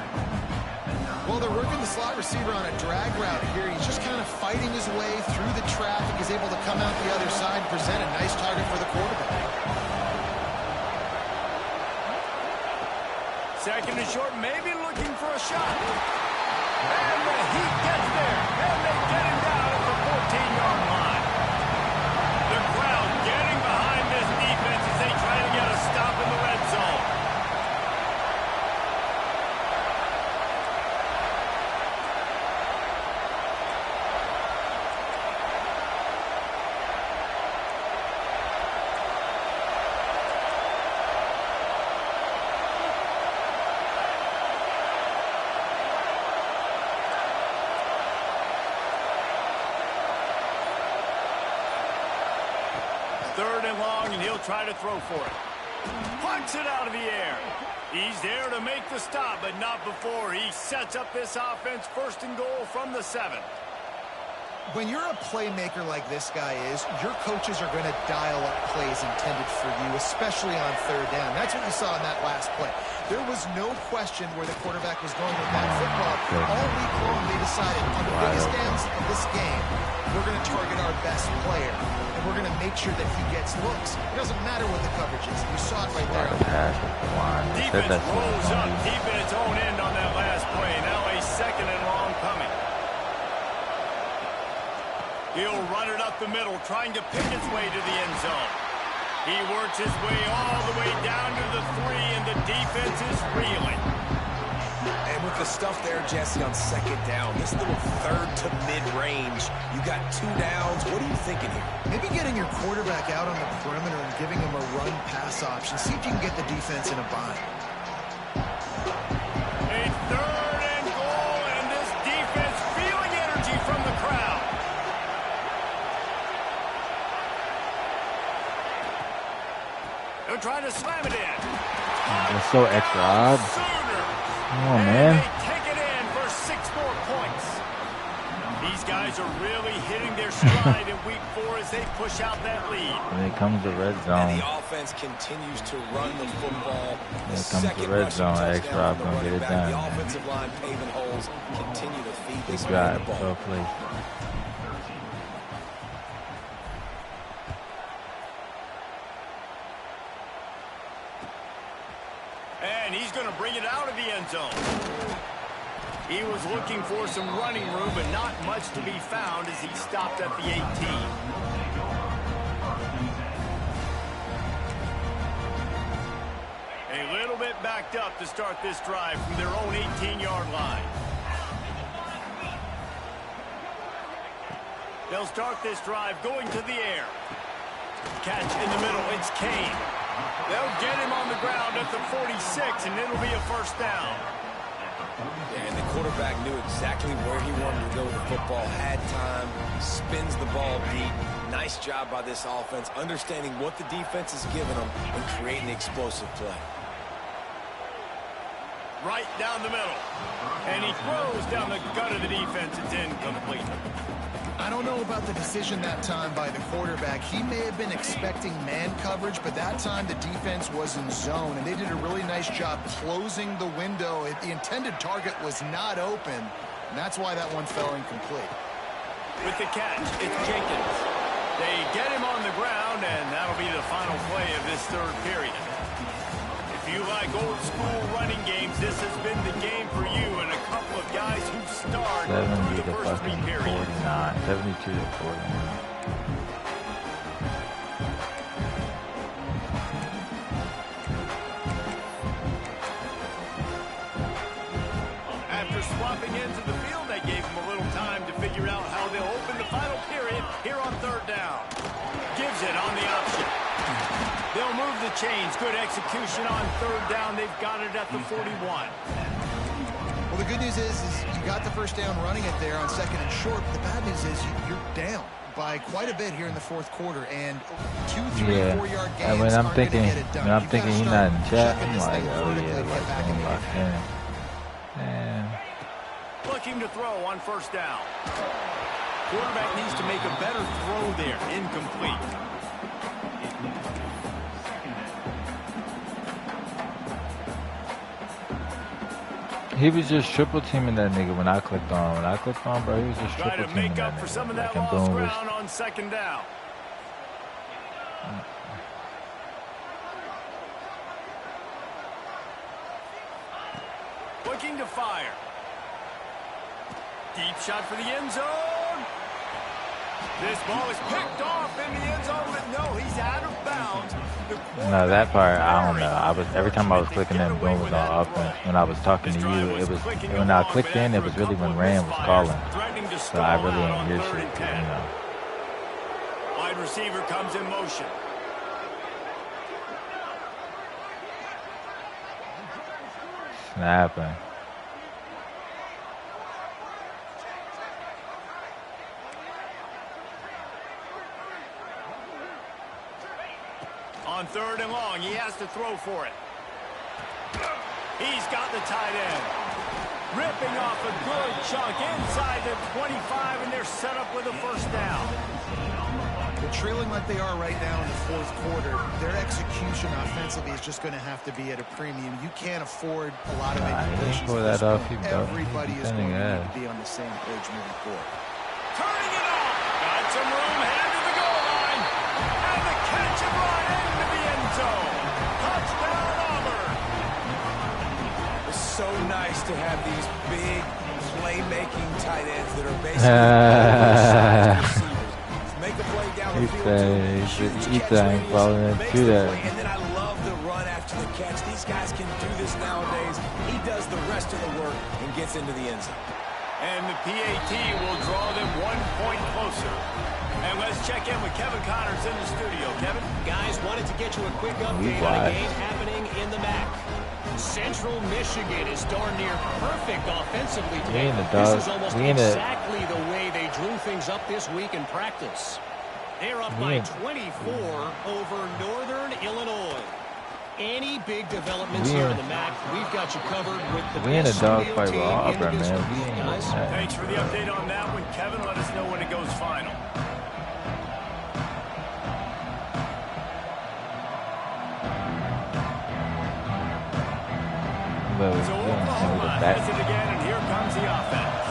Well, they're working the slot receiver on a drag route here. He's just kind of fighting his way through the traffic. He's able to come out the other side and present a nice target for the quarterback. 2nd and short, maybe looking for a shot. And the Heat gets there. And they get him down at the 14-yard line. The crowd getting behind this defense as they try to get a stop in the red zone. 3rd and long, and he'll try to throw for it. Punts it out of the air. He's there to make the stop, but not before he sets up this offense 1st and goal from the 7. When you're a playmaker like this guy is, your coaches are going to dial up plays intended for you, especially on 3rd down. That's what you saw in that last play. There was no question where the quarterback was going with that football. All week long, they decided on the biggest downs of this game, we're going to target our best player, and we're going to make sure that he gets looks. It doesn't matter what the coverage is. You saw it right there. Defense rolls up deep in its own end on that last play. Now a 2nd and long coming. He'll run it up the middle, trying to pick its way to the end zone. He works his way all the way down to the 3, and the defense is reeling. And with the stuff there, Jesse, on 2nd down, this little 3rd to mid-range, you got 2 downs. What are you thinking here? Maybe getting your quarterback out on the perimeter and giving him a run-pass option. See if you can get the defense in a bind. A 3rd and goal, and this defense feeling energy from the crowd. They're trying to slam it in. It's so extra odd. Come on, man. They take it in for 6 more points. These guys are really hitting their stride in week 4 as they push out that lead. When it comes to red zone. And the offense continues to run the football. When it comes to red zone, extra odd gonna get it done. The offensive line paving holes continue to feed this guy. the ball. Well played. And he's going to bring it out of the end zone. He was looking for some running room, but not much to be found as he stopped at the 18. A little bit backed up to start this drive from their own 18-yard line. They'll start this drive going to the air. Catch in the middle, it's Kane. They'll get him on the ground at the 46, and it'll be a 1st down. And the quarterback knew exactly where he wanted to go with the football, had time, spins the ball deep. Nice job by this offense, understanding what the defense is giving them and creating explosive play. Right down the middle. And he throws down the gut of the defense. It's incomplete. I don't know about the decision that time by the quarterback. He may have been expecting man coverage, but that time the defense was in zone, and they did a really nice job closing the window. The intended target was not open, and that's why that one fell incomplete. With the catch, it's Jenkins. They get him on the ground, and that'll be the final play of this 3rd period. If you like old-school running games, this has been the game for you, and a couple of guys who starred through the first 3 periods. 72 to 49. After swapping into the field, they gave him a little time to figure out how they'll open the final period here on 3rd down. Gives it on the option. They'll move the chains. Good execution on 3rd down. They've got it at the 41. Well, the good news is you got the 1st down running it there on 2nd and short. The bad news is you're down by quite a bit here in the 4th quarter, and 2, 3, 4-yard gains and when I'm aren't thinking, gonna get it done. when I'm thinking he's not in check, I'm like, thing oh vertically, yeah, get like back in the locked in. And Looking to throw on 1st down. Quarterback needs to make a better throw there. Incomplete. he was just triple teaming that nigga when I clicked on. When I clicked on, bro, he was just triple teaming that nigga. Try to make up for some of that lost ground on 2nd down. Looking to fire. Deep shot for the end zone. This ball is picked off in the end zone, but no, he's out of bounds. No, that part, I don't know. Every time I was clicking in, Boone was on offense. When I was talking to you, it was when I clicked in, it was really when Rand was calling. So I really didn't hear shit, you know. Wide receiver comes in motion. Snapping. 3rd and long. He has to throw for it. He's got the tight end. Ripping off a good chunk inside the 25, and they're set up with a first down. They're trailing like they are right now in the 4th quarter. Their execution offensively is just going to have to be at a premium. You can't afford a lot of manipulations. Everybody is going to be on the same page moving forward. Turning it off. Got some room, headed to the goal line. And the catch and run into the end zone. Touchdown, Auburn. It's so nice to have these big playmaking tight ends that are basically receivers. Make a play down the field. And then I love the run after the catch. These guys can do this nowadays. He does the rest of the work and gets into the end zone. And the PAT will draw them 1 point closer. And let's check in with Kevin Connors in the studio. Kevin? Guys, wanted to get you a quick update on a game happening in the MAC. Central Michigan is darn near perfect offensively today. This is almost exactly the way they drew things up this week in practice. They're up by 24 over Northern Illinois. Any big developments here in the MAC, we've got you covered with the best studio team in the business. Thanks for the update on that one, Kevin. Let us know when it goes final. So Oklahoma has it again, and here comes the offense.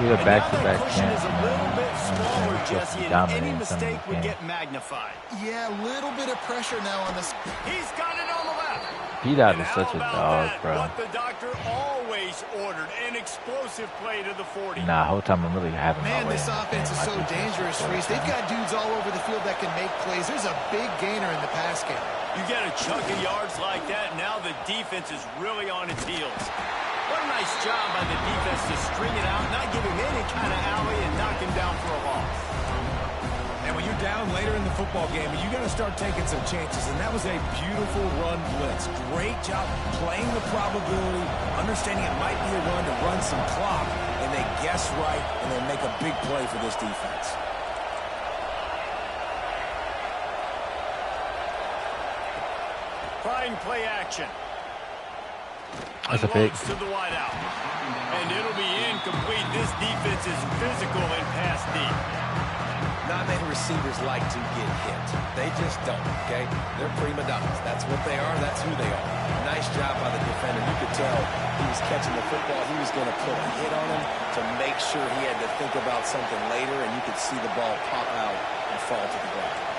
Either back-to-back chance is a little bit smaller, Jesse, and any mistake would get magnified. Yeah, a little bit of pressure now on this. He's got it on the left. P-Dot is such a dog, bro. What the doctor always ordered, an explosive play to the 40. Nah, whole time I'm really having my way. Man, this offense is so dangerous, Reese. They've got dudes all over the field that can make plays. There's a big gainer in the pass game. You get a chunk of yards like that, now the defense is really on its heels. What a nice job by the defense to string it out, not give him any kind of alley, and knock him down for a loss. And when you're down later in the football game, you got to start taking some chances, and that was a beautiful run blitz. Great job playing the probability, understanding it might be a run to run some clock, and they guess right, and they make a big play for this defense. Trying play action. That's a pick. To the wideout. And it'll be incomplete. This defense is physical and pass deep. Not many receivers like to get hit. They just don't, okay? They're prima donnas. That's what they are. That's who they are. Nice job by the defender. You could tell he was catching the football. He was going to put a hit on him to make sure he had to think about something later, and you could see the ball pop out and fall to the ground.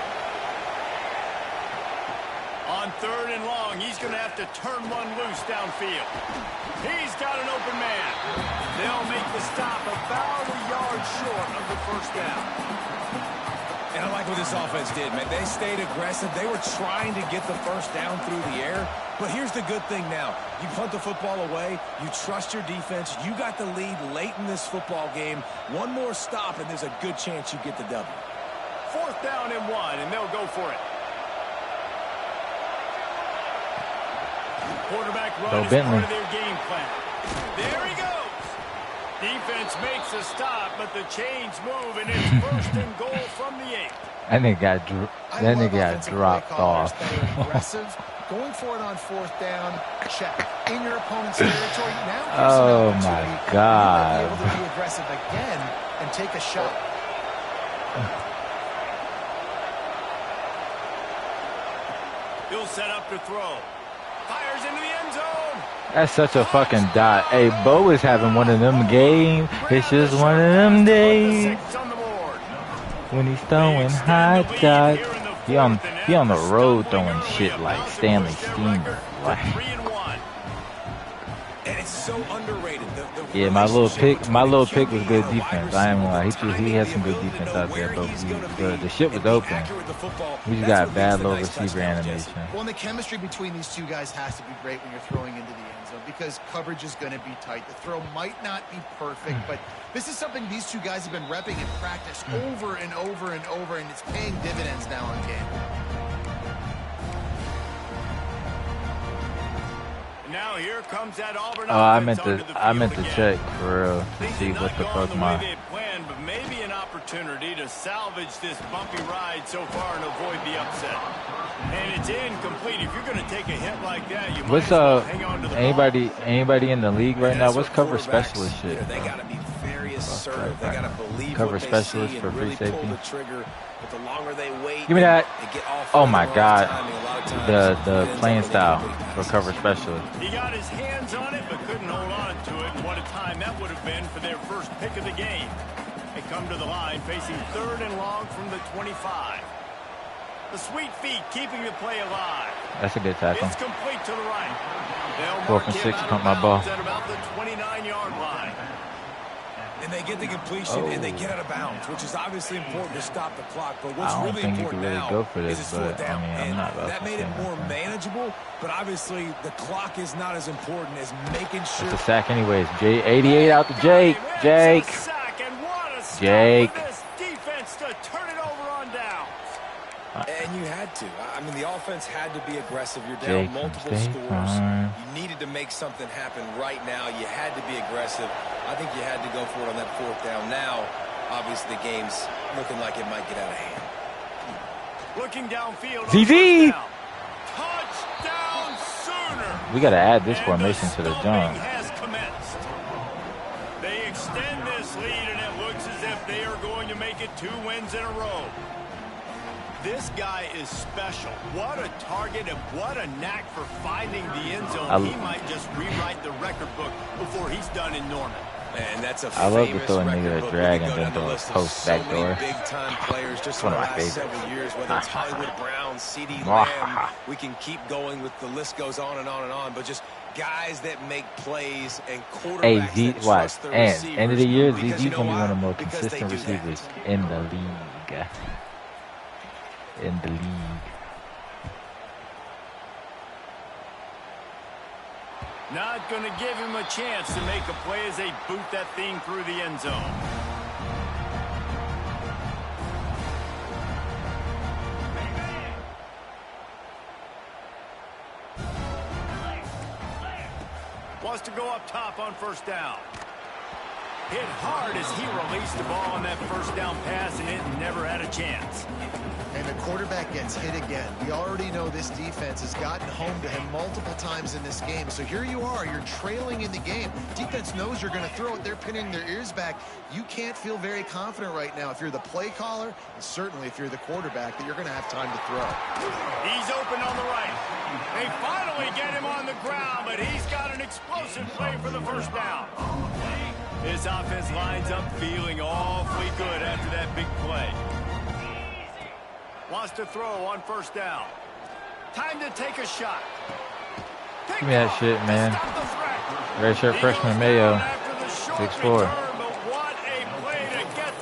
On 3rd and long, he's going to have to turn one loose downfield. He's got an open man. They'll make the stop about a yard short of the first down. And I like what this offense did, man. They stayed aggressive. They were trying to get the first down through the air. But here's the good thing now. You punt the football away. You trust your defense. You got the lead late in this football game. One more stop, and there's a good chance you get the W. 4th down and 1, and they'll go for it. Quarterback run is part of their game plan. There he goes. Defense makes a stop, but the chains move, and it's 1st and goal from the 8. That nigga got dropped off. Aggressive. Going for it on 4th down. Check. In your opponent's territory. Now oh, my God. Be able to be aggressive again and take a shot. He'll set up to throw. Fires into the end zone. That's such a fucking dot. Hey, Bo is having one of them games. It's just one of them days when he's throwing hot shots. He on the road throwing shit like Stanley Steamer. Like. And it's so underrated. Yeah, my little pick was good defense. I ain't gonna lie. He had some good defense out there, but the shit was open. We just got bad low receiver animation. Well, and the chemistry between these two guys has to be great when you're throwing into the end zone because coverage is going to be tight. The throw might not be perfect, but this is something these two guys have been repping in practice over and over and over, and it's paying dividends now in game. Now here comes that Auburn. I meant to check for real to see what the fuck my. But maybe an opportunity opportunity to salvage this bumpy ride so far and avoid the upset. And it's incomplete. If you're going to take a hit like that, you might as well hang on to the anybody in the league right now? What's cover specialist shit? They got to be very assertive. They got to believe cover what they specialist see for and free really safety. pull the trigger. But the longer they wait, give me that. They get off Oh my God, the the playing style for cover specialist. He got his hands on it but couldn't hold on to it. And what a time that would have been for their first pick of the game. They come to the line facing 3rd and long from the 25. The sweet feet keeping the play alive. That's a good tackle. It's complete to the right. They'll 4th and 6, pump my ball. at about the 29-yard line. And they get the completion and they get out of bounds, which is obviously important to stop the clock. But what's really important now go for this, is it's 4th down. I'm not that made it more manageable, but obviously the clock is not as important as making sure. It's a sack anyways. 88 out to Jake. Jake. Jake. This defense to turn it over on down. And you had to. I mean, the offense had to be aggressive. You're down multiple scores. You needed to make something happen right now. You had to be aggressive. I think you had to go for it on that 4th down. Now, obviously, the game's looking like it might get out of hand. Looking downfield. ZZ. Touchdown Sooner. We got to add this formation to the jump. Has commenced. They extend this lead, and it looks as if they are going to make it 2 wins in a row. This guy is special. What a target and what a knack for finding the end zone. He might just rewrite the record book before he's done in Norman. And that's a I love to throw a nigga a drag and then throw a post back door. Big-time players just one in of the my last favorites. several years, whether it's Hollywood Brown, CeeDee Lamb. We can keep going with the list goes on and on and on, but just guys that make plays and quarterbacks that trust their receivers. End of the year, Because ZZ's you know going to be why? one of the more Because consistent they do that. receivers in the league. In the league. Not going to give him a chance to make a play as they boot that thing through the end zone. Wants to go up top on 1st down. Hit hard as he released the ball on that 1st down pass, and it never had a chance. And the quarterback gets hit again. We already know this defense has gotten home to him multiple times in this game. So here you are, you're trailing in the game. Defense knows you're going to throw it. They're pinning their ears back. You can't feel very confident right now if you're the play caller, and certainly if you're the quarterback, that you're going to have time to throw. He's open on the right. They finally get him on the ground, but he's got an explosive play for the 1st down. This offense lines up feeling awfully good after that big play. Wants to throw on 1st down. Time to take a shot. Give me that shit, man. Red shirt freshman Mayo. 6'4".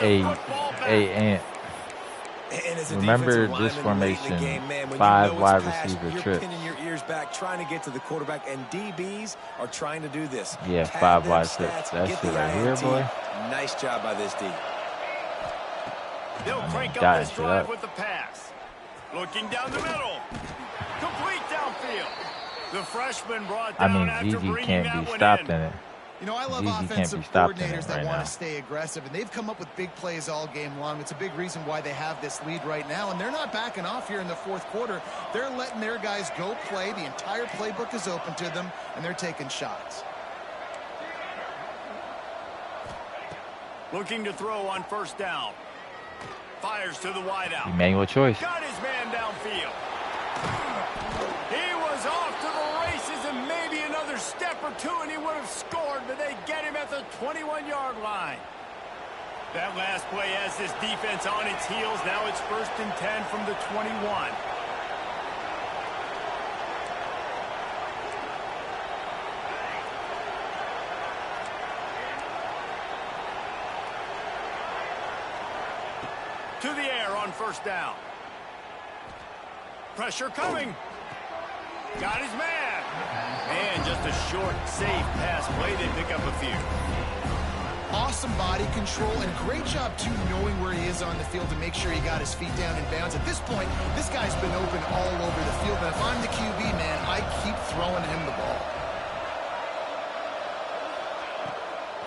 Ant. Remember this formation, man, 5 wide receiver trips. You're pinning your ears back, trying to get to the quarterback, and DBs are trying to do this. Yeah, 5 wide trips. That shit right here, boy. Nice job by this D. They'll crank up this drive with the pass. Looking down the middle. Complete downfield. The freshman brought down after ZZ bringing can't that be one stopped in. You know, I love offensive coordinators that want to stay aggressive, and they've come up with big plays all game long. It's a big reason why they have this lead right now, and they're not backing off here in the 4th quarter. They're letting their guys go play. The entire playbook is open to them, and they're taking shots. Looking to throw on 1st down. Fires to the wideout. Emmanuel Choice. Got his man downfield. He was off to the races, and maybe another step or two, and he would have scored, but they get him at the 21-yard line. That last play has this defense on its heels. Now it's 1st and 10 from the 21. To the air on 1st down. Pressure coming. Got his man. And just a short, safe pass play. They pick up a few. Awesome body control and great job, too, knowing where he is on the field to make sure he got his feet down in bounds. At this point, this guy's been open all over the field. And if I'm the QB, man, I keep throwing him the ball.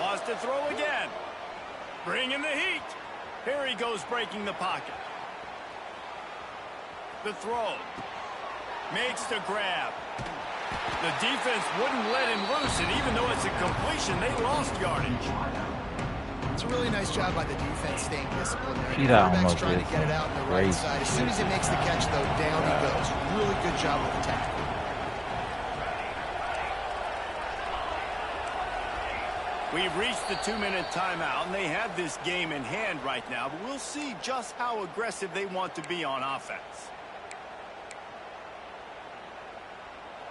Wants to throw again. Bringing the heat. Here he goes breaking the pocket. The throw. Makes the grab. The defense wouldn't let him loose, and even though it's a completion, they lost yardage. It's a really nice job by the defense staying disciplined there. The quarterback's trying to get it out on the right side. As soon as he makes the catch, though, down he goes. Really good job with the tackle. We've reached the 2-minute timeout, and they have this game in hand right now, but we'll see just how aggressive they want to be on offense.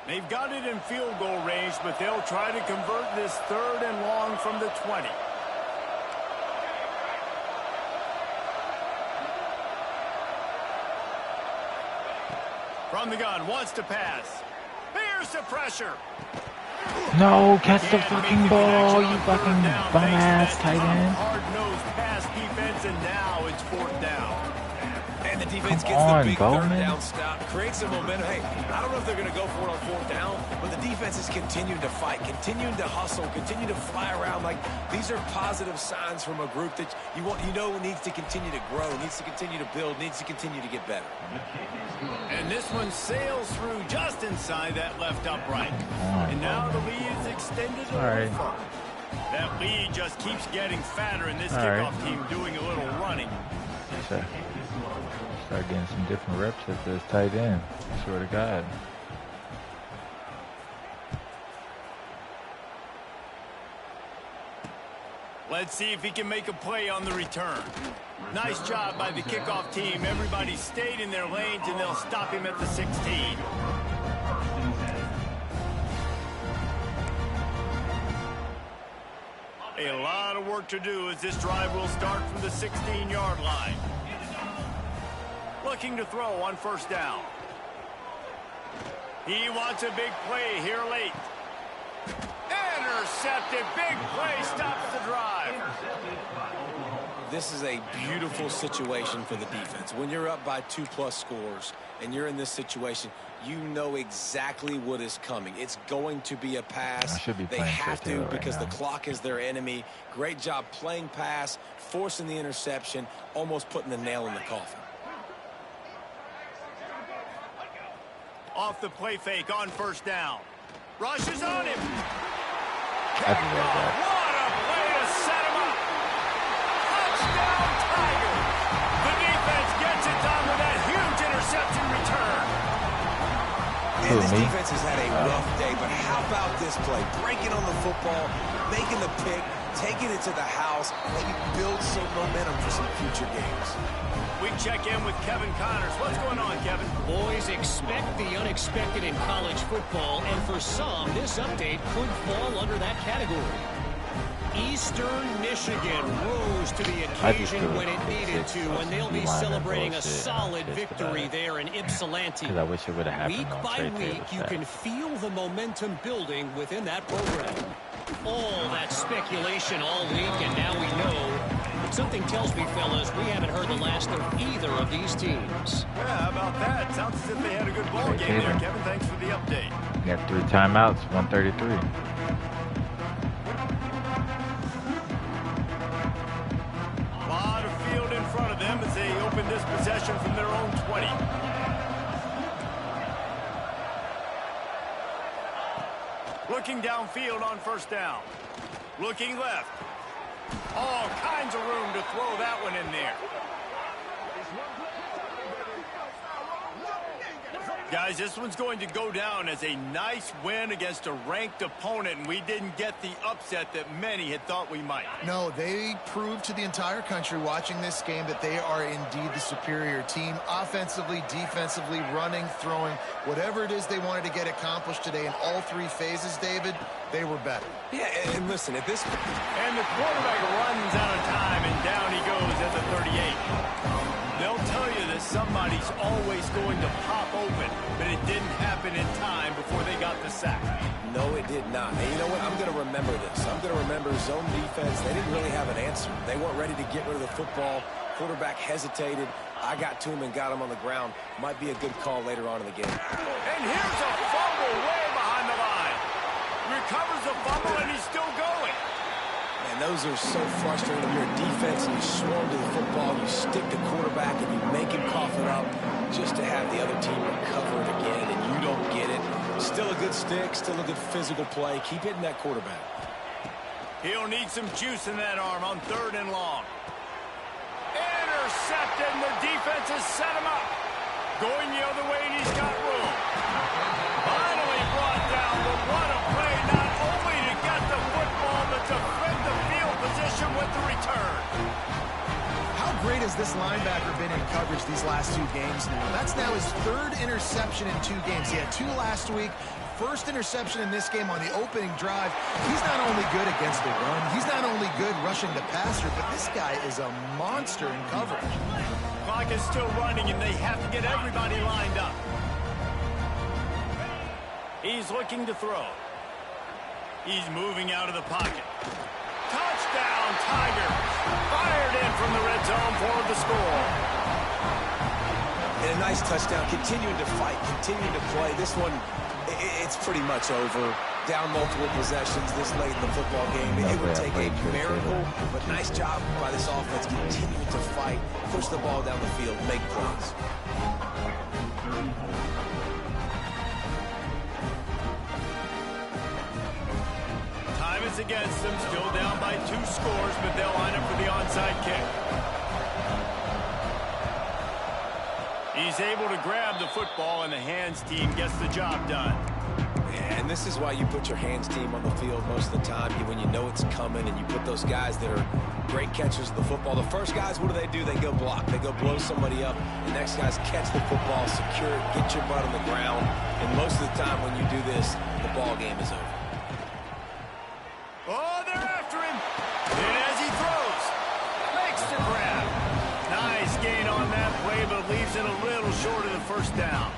They've got it in field goal range, but they'll try to convert this 3rd and long from the 20. From the gun, wants to pass. Here's the pressure. No, catch the fucking ball, you fucking bum-ass tight end. Hard-nosed pass defense, and now it's 4th down. And the defense gets the big 3rd down stop, creates some momentum. Hey, I don't know if they're going to go for it on 4th down, but the defense is continuing to fight, continuing to hustle, continue to fly around. Like, these are positive signs from a group that you know needs to continue to grow, needs to continue to build, needs to continue to get better. And this one sails through just inside that left upright. And now the lead is extended a little further. That lead just keeps getting fatter, and this kickoff team doing a little running. Start getting some different reps at this tight end. I swear to God. Let's see if he can make a play on the return. Nice job by the kickoff team. Everybody stayed in their lanes, and they'll stop him at the 16. A lot of work to do as this drive will start from the 16-yard line. Looking to throw on 1st down. He wants a big play here late. Intercepted. Big play stops the drive. This is a beautiful situation for the defense. When you're up by 2+ scores and you're in this situation, you know exactly what is coming. It's going to be a pass. They have to because the clock is their enemy. Great job playing pass, forcing the interception, almost putting the nail in the coffin. Off the play fake on 1st down. Rushes on him. I can get that. What a play to set him up. Touchdown, Tigers. The defense gets it done with that huge interception return. And this defense has had a rough day, but how about this play? Breaking on the football, making the pick, taking it to the house, maybe build some momentum for some future games. We check in with Kevin Connors. What's going on, Kevin? Boys, expect the unexpected in college football, and for some, this update could fall under that category. Eastern Michigan rose to the occasion when it needed to, and they'll be celebrating a solid victory there in Ypsilanti. I wish it would have happened. Week by week, you can feel the momentum building within that program. All that speculation all week, and now we know. Something tells me, fellas, we haven't heard the last of either of these teams. Yeah, how about that? Sounds as if they had a good ball game there, Kevin. Thanks for the update. We got 3 timeouts, 133. A lot of field in front of them as they open this possession from their own 20. Looking downfield on 1st down. Looking left. All kinds of room to throw that one in there. Guys, this one's going to go down as a nice win against a ranked opponent, and we didn't get the upset that many had thought we might. No, they proved to the entire country watching this game that they are indeed the superior team. Offensively, defensively, running, throwing, whatever it is they wanted to get accomplished today in all 3 phases, David, they were better. Yeah, and listen, at this... And the quarterback runs out of time, and down he goes at the 38. They'll tell you that somebody's always going to pop open, but it didn't happen in time before they got the sack. No, it did not. And you know what? I'm going to remember this. I'm going to remember zone defense. They didn't really have an answer. They weren't ready to get rid of the football. Quarterback hesitated. I got to him and got him on the ground. Might be a good call later on in the game. And here's a fumble way behind the line. Recovers the fumble, and he's still going. And those are so frustrating. When you're a defense and you swarm to the football, you stick the quarterback and you make him cough it up just to have the other team recover it again, and you don't get it. Still a good stick, still a good physical play. Keep hitting that quarterback. He'll need some juice in that arm on 3rd and long. Intercepted, and the defense has set him up. Going the other way, and he's got room. Finally brought down, but what a play, not only to get the football, but to defend the field position with the return. How great has this linebacker been in coverage these last 2 games now? That's now his 3rd interception in 2 games. He had 2 last week. First interception in this game on the opening drive. He's not only good against the run, he's not only good rushing the passer, but this guy is a monster in coverage. Clock is still running, and they have to get everybody lined up. He's looking to throw. He's moving out of the pocket. Touchdown, Tigers! Fired in from the red zone for the score. And a nice touchdown, continuing to fight, continuing to play. This one, it's pretty much over. Down multiple possessions this late in the football game. It would take a miracle, but nice job by this offense continuing to fight, push the ball down the field, make plays. Time is against them, still down by 2 scores, but they'll line up for the onside kick. He's able to grab the football, and the hands team gets the job done. And this is why you put your hands team on the field most of the time, when you know it's coming, and you put those guys that are great catchers of the football. The first guys, what do? They go block. They go blow somebody up. The next guys catch the football, secure it, get your butt on the ground. And most of the time when you do this, the ball game is over. Oh, they're after him. And as he throws, makes the grab. Nice gain on that play, but leaves it a little short of the first down.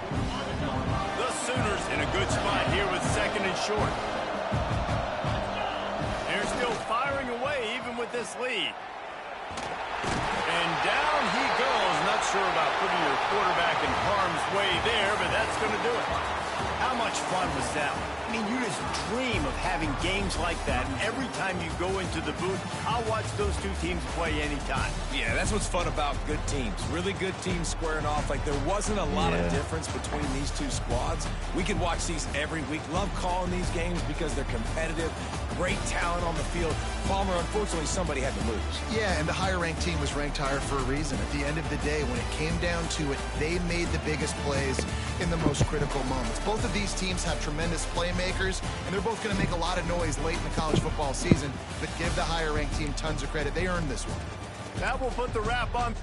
The Sooners in a good spot here with 2nd and short. They're still firing away even with this lead. And down he goes. Not sure about putting your quarterback in harm's way there, but that's going to do it. How much fun was that one? I mean, you just dream of having games like that. And every time you go into the booth, I'll watch those 2 teams play anytime. Yeah, that's what's fun about good teams. Really good teams squaring off. Like, there wasn't a lot of difference between these 2 squads. We could watch these every week. Love calling these games because they're competitive. Great talent on the field. Palmer, unfortunately, somebody had to lose. Yeah, and the higher-ranked team was ranked higher for a reason. At the end of the day, when it came down to it, they made the biggest plays in the most critical moments. Both of these teams have tremendous playmakers, and they're both going to make a lot of noise late in the college football season, but give the higher-ranked team tons of credit. They earned this one. That will put the wrap on.